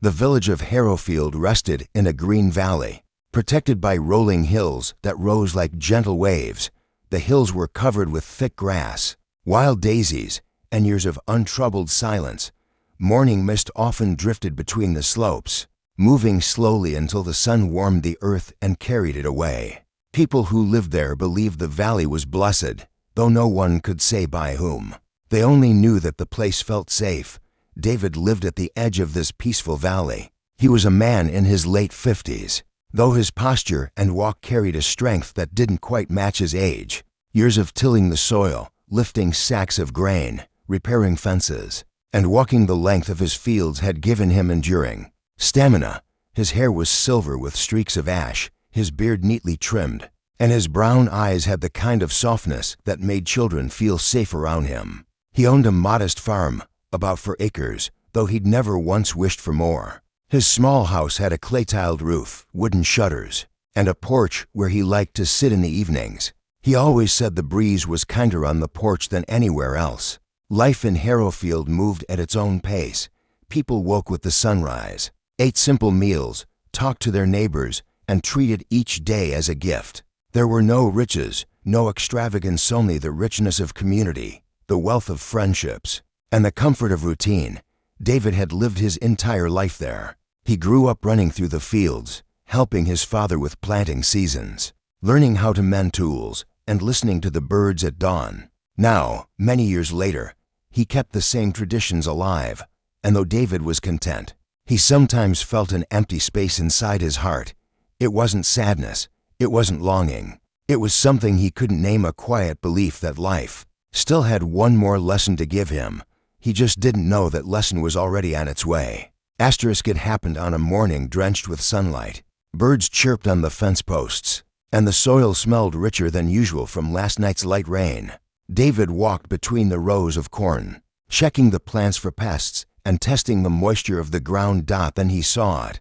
The village of Harrowfield rested in a green valley, protected by rolling hills that rose like gentle waves. The hills were covered with thick grass, wild daisies, and years of untroubled silence. Morning mist often drifted between the slopes, moving slowly until the sun warmed the earth and carried it away. People who lived there believed the valley was blessed, though no one could say by whom. They only knew that the place felt safe. David lived at the edge of this peaceful valley. He was a man in his late 50s, though his posture and walk carried a strength that didn't quite match his age. Years of tilling the soil, lifting sacks of grain, repairing fences, and walking the length of his fields had given him enduring stamina. His hair was silver with streaks of ash, his beard neatly trimmed, and his brown eyes had the kind of softness that made children feel safe around him. He owned a modest farm, about 4 acres, though he'd never once wished for more. His small house had a clay-tiled roof, wooden shutters, and a porch where he liked to sit in the evenings. He always said the breeze was kinder on the porch than anywhere else. Life in Harrowfield moved at its own pace. People woke with the sunrise, ate simple meals, talked to their neighbors, and treated each day as a gift. There were no riches, no extravagance, only the richness of community, the wealth of friendships, and the comfort of routine. David had lived his entire life there. He grew up running through the fields, helping his father with planting seasons, learning how to mend tools, and listening to the birds at dawn. Now, many years later, he kept the same traditions alive, and though David was content, he sometimes felt an empty space inside his heart. It wasn't sadness, it wasn't longing. It was something he couldn't name, a quiet belief that life still had one more lesson to give him. He just didn't know that lesson was already on its way. It happened on a morning drenched with sunlight. Birds chirped on the fence posts, and the soil smelled richer than usual from last night's light rain. David walked between the rows of corn, checking the plants for pests and testing the moisture of the ground. Then he saw it.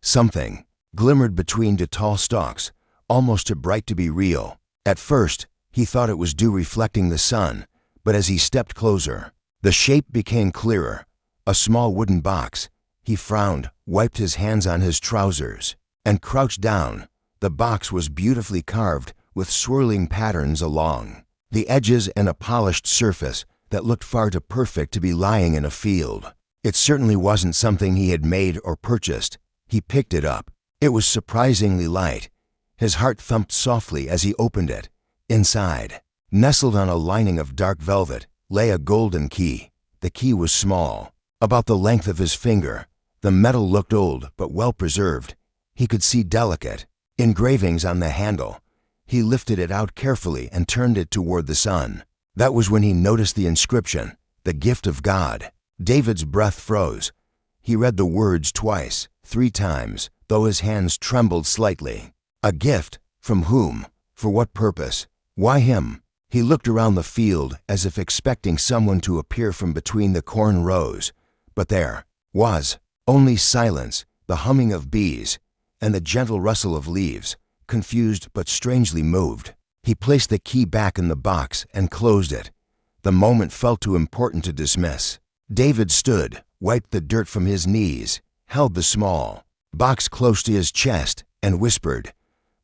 Something glimmered between the tall stalks, almost too bright to be real. At first, he thought it was dew reflecting the sun, but as he stepped closer, the shape became clearer. A small wooden box. He frowned, wiped his hands on his trousers, and crouched down. The box was beautifully carved, with swirling patterns along the edges and a polished surface that looked far too perfect to be lying in a field. It certainly wasn't something he had made or purchased. He picked it up. It was surprisingly light. His heart thumped softly as he opened it. Inside, nestled on a lining of dark velvet, lay a golden key. The key was small, about the length of his finger. The metal looked old but well preserved. He could see delicate engravings on the handle. He lifted it out carefully and turned it toward the sun. That was when he noticed the inscription, "The gift of God." David's breath froze. He read the words twice, 3 times, though his hands trembled slightly. A gift? From whom? For what purpose? Why him? He looked around the field as if expecting someone to appear from between the corn rows, but there was only silence, the humming of bees, and the gentle rustle of leaves. Confused but strangely moved, he placed the key back in the box and closed it. The moment felt too important to dismiss. David stood, wiped the dirt from his knees, held the small box close to his chest, and whispered,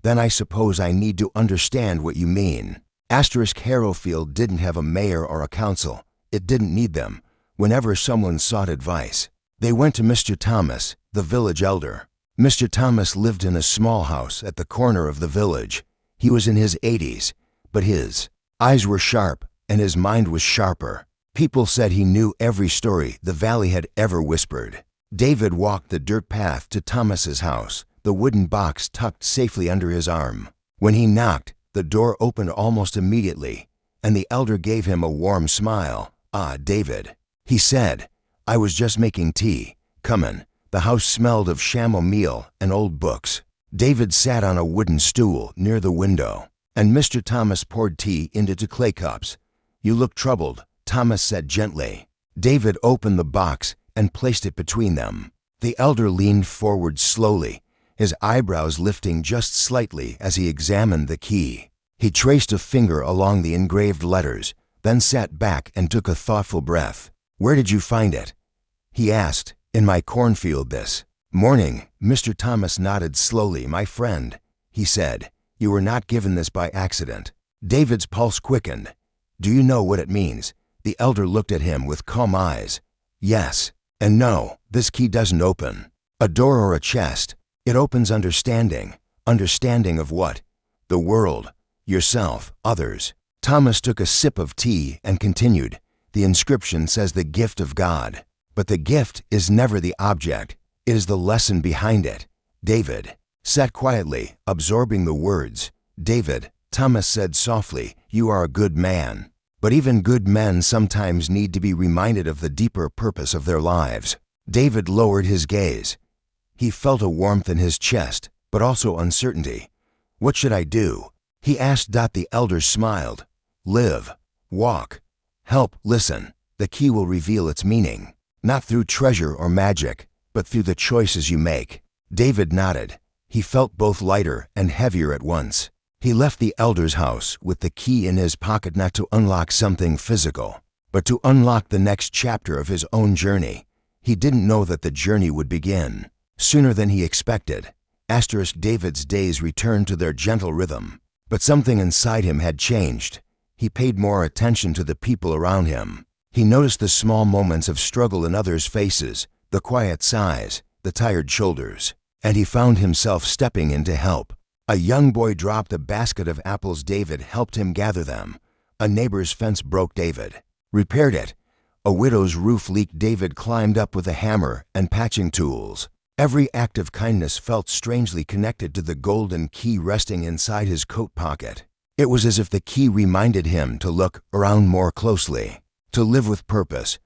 "Then I suppose I need to understand what you mean." Harrowfield didn't have a mayor or a council. It didn't need them. Whenever someone sought advice, they went to Mr. Thomas, the village elder. Mr. Thomas lived in a small house at the corner of the village. He was in his 80s, but his eyes were sharp and his mind was sharper. People said he knew every story the valley had ever whispered. David walked the dirt path to Thomas's house, the wooden box tucked safely under his arm. When he knocked, the door opened almost immediately, and the elder gave him a warm smile. "Ah, David," he said, "I was just making tea. Come in." The house smelled of chamomile and old books. David sat on a wooden stool near the window, and Mr. Thomas poured tea into 2 clay cups. "You look troubled," Thomas said gently. David opened the box and placed it between them. The elder leaned forward slowly, his eyebrows lifting just slightly as he examined the key. He traced a finger along the engraved letters, then sat back and took a thoughtful breath. "Where did you find it?" he asked, In my cornfield this morning." Mr. Thomas nodded slowly. "My friend," he said, "you were not given this by accident." David's pulse quickened. "Do you know what it means?" The elder looked at him with calm eyes. "Yes and no. This key doesn't open a door or a chest. It opens understanding. Understanding of what? The world, yourself, others." Thomas took a sip of tea and continued, "The inscription says the gift of God. But the gift is never the object. It is the lesson behind it." David sat quietly, absorbing the words. "David," Thomas said softly, "you are a good man. But even good men sometimes need to be reminded of the deeper purpose of their lives." David lowered his gaze. He felt a warmth in his chest, but also uncertainty. "What should I do?" he asked. The elder smiled. "Live, walk, help, listen. The key will reveal its meaning, not through treasure or magic, but through the choices you make." David nodded. He felt both lighter and heavier at once. He left the elder's house with the key in his pocket, not to unlock something physical, but to unlock the next chapter of his own journey. He didn't know that the journey would begin sooner than he expected. David's days returned to their gentle rhythm, but something inside him had changed. He paid more attention to the people around him. He noticed the small moments of struggle in others' faces, the quiet sighs, the tired shoulders, and he found himself stepping in to help. A young boy dropped a basket of apples. David helped him gather them. A neighbor's fence broke. David repaired it. A widow's roof leaked. David climbed up with a hammer and patching tools. Every act of kindness felt strangely connected to the golden key resting inside his coat pocket. It was as if the key reminded him to look around more closely, to live with purpose.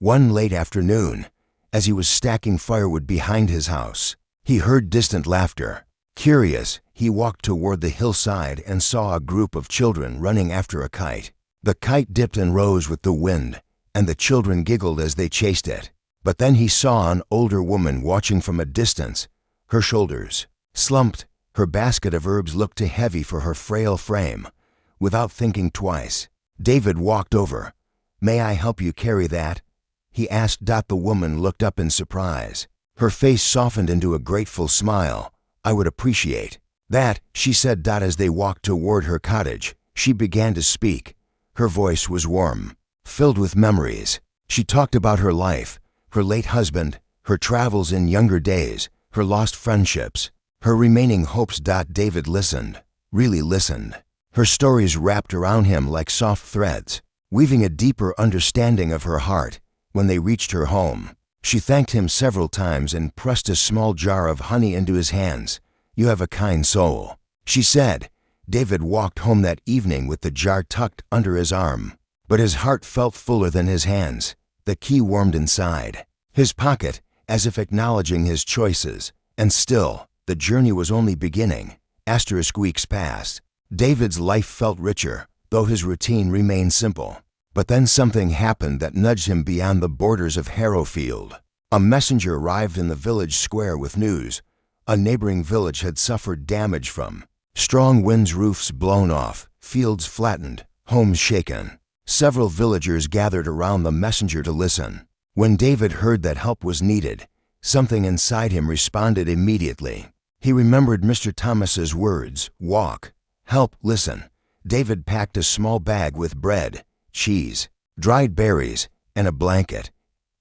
One late afternoon, as he was stacking firewood behind his house, he heard distant laughter. Curious, he walked toward the hillside and saw a group of children running after a kite. The kite dipped and rose with the wind, and the children giggled as they chased it. But then he saw an older woman watching from a distance. Her shoulders slumped. Her basket of herbs looked too heavy for her frail frame. Without thinking twice, David walked over. "May I help you carry that?" he asked. The woman looked up in surprise. Her face softened into a grateful smile. "I would appreciate that," she said. As they walked toward her cottage, she began to speak. Her voice was warm, filled with memories. She talked about her life, her late husband, her travels in younger days, her lost friendships, her remaining hopes. David listened, really listened. Her stories wrapped around him like soft threads, weaving a deeper understanding of her heart. When they reached her home, she thanked him several times and pressed a small jar of honey into his hands. "You have a kind soul," she said. David walked home that evening with the jar tucked under his arm, but his heart felt fuller than his hands. The key warmed inside his pocket, as if acknowledging his choices. And still, the journey was only beginning. Weeks passed. David's life felt richer, though his routine remained simple. But then something happened that nudged him beyond the borders of Harrowfield. A messenger arrived in the village square with news. A neighboring village had suffered damage from strong winds, roofs blown off, fields flattened, homes shaken. Several villagers gathered around the messenger to listen. When David heard that help was needed, something inside him responded immediately. He remembered Mr. Thomas's words, "Walk, help, listen." David packed a small bag with bread, cheese, dried berries, and a blanket.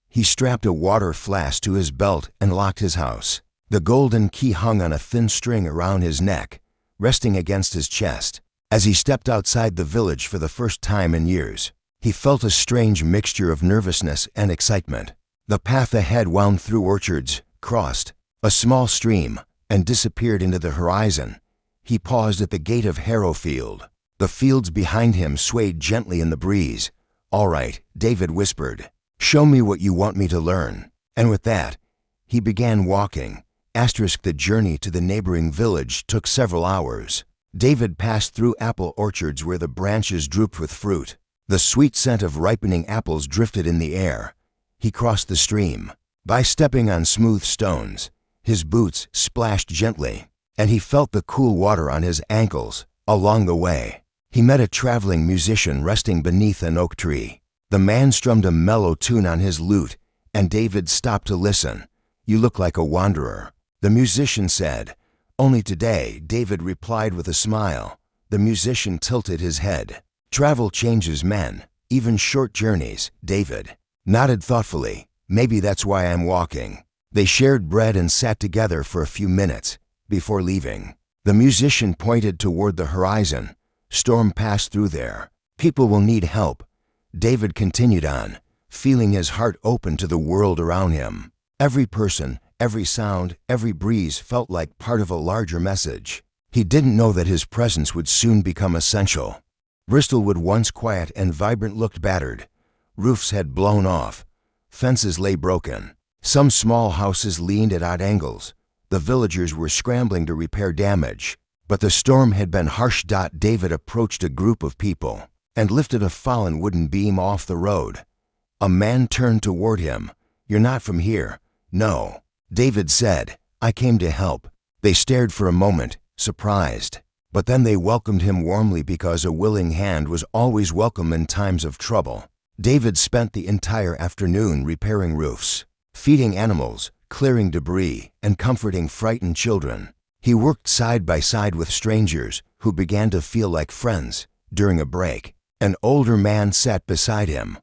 He strapped a water flask to his belt and locked his house. The golden key hung on a thin string around his neck, resting against his chest. As he stepped outside the village for the first time in years, he felt a strange mixture of nervousness and excitement. The path ahead wound through orchards, crossed a small stream, and disappeared into the horizon. He paused at the gate of Harrowfield. The fields behind him swayed gently in the breeze. "All right," David whispered. "Show me what you want me to learn." And with that, he began walking. The journey to the neighboring village took several hours. David passed through apple orchards where the branches drooped with fruit. The sweet scent of ripening apples drifted in the air. He crossed the stream. By stepping on smooth stones, his boots splashed gently, and he felt the cool water on his ankles. Along the way, he met a traveling musician resting beneath an oak tree. The man strummed a mellow tune on his lute, and David stopped to listen. "You look like a wanderer," the musician said. "Only today," David replied with a smile. The musician tilted his head. "Travel changes men, even short journeys," David nodded thoughtfully. "Maybe that's why I'm walking." They shared bread and sat together for a few minutes before leaving. The musician pointed toward the horizon. "Storm passed through there. People will need help." David continued on, feeling his heart open to the world around him. Every person, every sound, every breeze felt like part of a larger message. He didn't know that his presence would soon become essential. Bristolwood, once quiet and vibrant, looked battered. Roofs had blown off. Fences lay broken. Some small houses leaned at odd angles. The villagers were scrambling to repair damage. But the storm had been harsh. David approached a group of people and lifted a fallen wooden beam off the road. A man turned toward him. "You're not from here." "No," David said. "I came to help." They stared for a moment, surprised. But then they welcomed him warmly, because a willing hand was always welcome in times of trouble. David spent the entire afternoon repairing roofs, feeding animals, clearing debris, and comforting frightened children. He worked side by side with strangers who began to feel like friends. During a break, an older man sat beside him.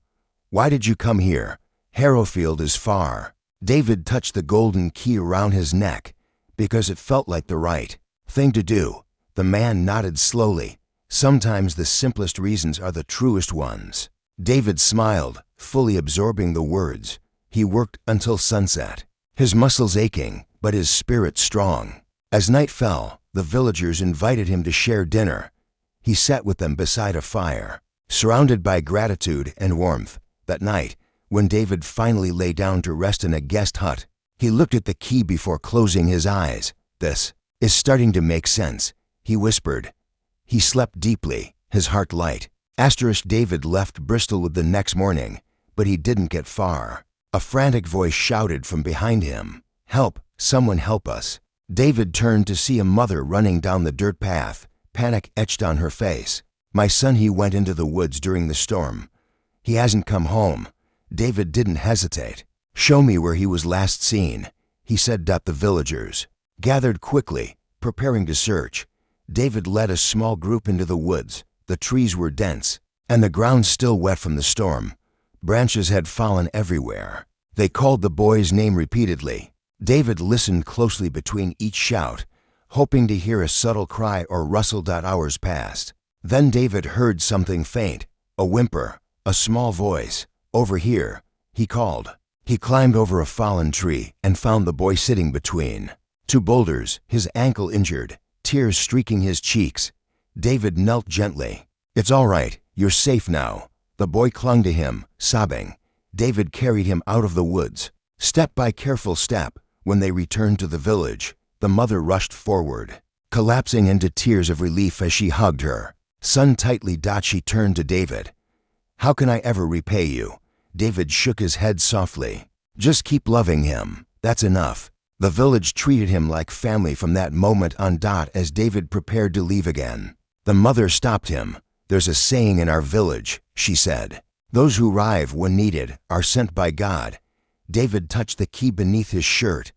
"Why did you come here?" "Harrowfield is far." David touched the golden key around his neck. "Because it felt like the right thing to do." The man nodded slowly. "Sometimes the simplest reasons are the truest ones." David smiled, fully absorbing the words. He worked until sunset, his muscles aching, but his spirit strong. As night fell, the villagers invited him to share dinner. He sat with them beside a fire, surrounded by gratitude and warmth. That night, when David finally lay down to rest in a guest hut, he looked at the key before closing his eyes. "This is starting to make sense," he whispered. He slept deeply, his heart light. David left Bristolwood the next morning, but he didn't get far. A frantic voice shouted from behind him, "Help! Someone help us!" David turned to see a mother running down the dirt path, panic etched on her face. "My son, he went into the woods during the storm. He hasn't come home." David didn't hesitate. "Show me where he was last seen," he said. The villagers gathered quickly, preparing to search. David led a small group into the woods. The trees were dense, and the ground still wet from the storm. Branches had fallen everywhere. They called the boy's name repeatedly. David listened closely between each shout, hoping to hear a subtle cry or rustle. Hours passed. Then David heard something faint, a whimper, a small voice. "Over here," he called. He climbed over a fallen tree and found the boy sitting between two boulders, his ankle injured, tears streaking his cheeks. David knelt gently. "It's all right, you're safe now." The boy clung to him, sobbing. David carried him out of the woods, step by careful step. When they returned to the village, the mother rushed forward, collapsing into tears of relief as she hugged her son tightly. She turned to David. "How can I ever repay you?" David shook his head softly. "Just keep loving him. That's enough." The village treated him like family from that moment on. As David prepared to leave again, the mother stopped him. "There's a saying in our village," she said. "Those who arrive when needed are sent by God." David touched the key beneath his shirt.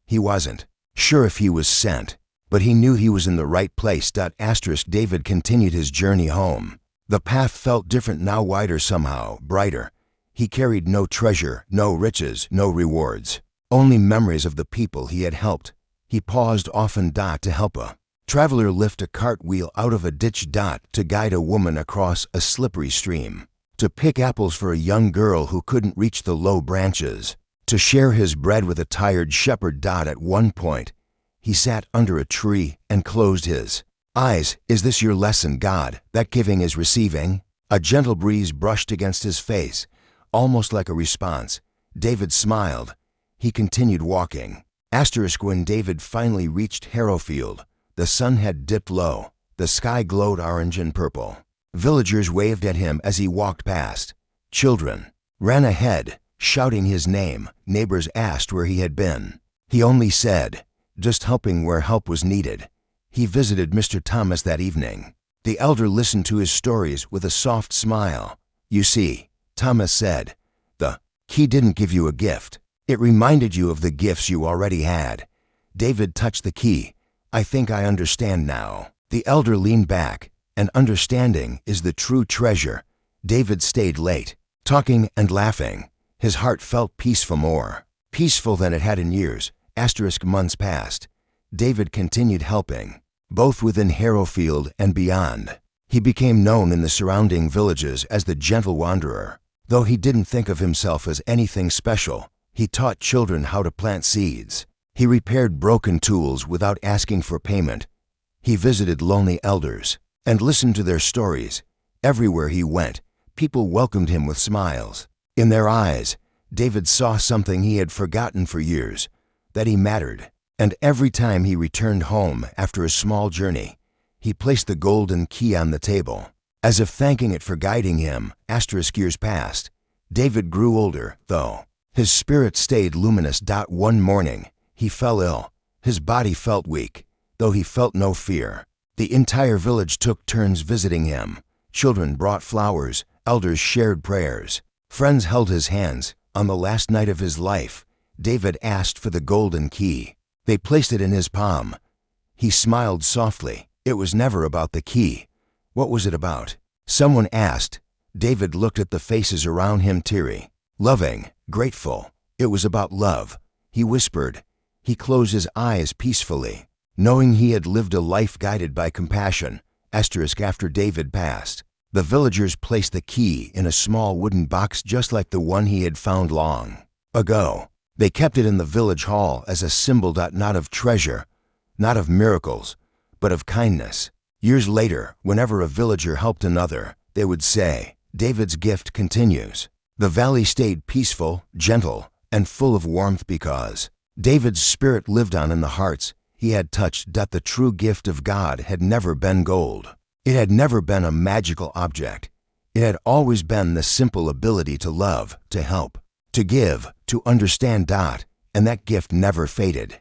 He wasn't sure if he was sent, but he knew he was in the right place. David continued his journey home. The path felt different now, wider somehow, brighter. He carried no treasure, no riches, no rewards, only memories of the people he had helped. He paused often to help a traveler lift a cartwheel out of a ditch, to guide a woman across a slippery stream, to pick apples for a young girl who couldn't reach the low branches, to share his bread with a tired shepherd. At one point, he sat under a tree and closed his eyes. "Is this your lesson, God, that giving is receiving?" A gentle breeze brushed against his face, almost like a response. David smiled. He continued walking. When David finally reached Harrowfield, the sun had dipped low. The sky glowed orange and purple. Villagers waved at him as he walked past. Children ran ahead, shouting his name. Neighbors asked where he had been. He only said, "Just helping where help was needed." He visited Mr. Thomas that evening. The elder listened to his stories with a soft smile. "You see," Thomas said, "the key didn't give you a gift. It reminded you of the gifts you already had. David touched the key. I think I understand now. The elder leaned back, and understanding is the true treasure. David stayed late, talking and laughing. His heart felt peaceful, more peaceful than it had in years. Months passed. David continued helping, both within Harrowfield and beyond. He became known in the surrounding villages as the gentle wanderer. Though he didn't think of himself as anything special, he taught children how to plant seeds. He repaired broken tools without asking for payment. He visited lonely elders and listened to their stories. Everywhere he went, people welcomed him with smiles. In their eyes, David saw something he had forgotten for years, that he mattered. And every time he returned home after a small journey, he placed the golden key on the table, as if thanking it for guiding him. Years passed. David grew older, though. His spirit stayed luminous. One morning, he fell ill. His body felt weak, though he felt no fear. The entire village took turns visiting him. Children brought flowers, elders shared prayers. Friends held his hands. On the last night of his life, David asked for the golden key. They placed it in his palm. He smiled softly. It was never about the key. What was it about? Someone asked. David looked at the faces around him, teary, loving, grateful. It was about love. He whispered. He closed his eyes peacefully, knowing he had lived a life guided by compassion. After David passed, the villagers placed the key in a small wooden box just like the one he had found long ago. They kept it in the village hall as a symbol, not of treasure, not of miracles, but of kindness. Years later, whenever a villager helped another, they would say, David's gift continues. The valley stayed peaceful, gentle, and full of warmth because David's spirit lived on in the hearts he had touched. The true gift of God had never been gold. It had never been a magical object. It had always been the simple ability to love, to help, to give, to understand. And that gift never faded.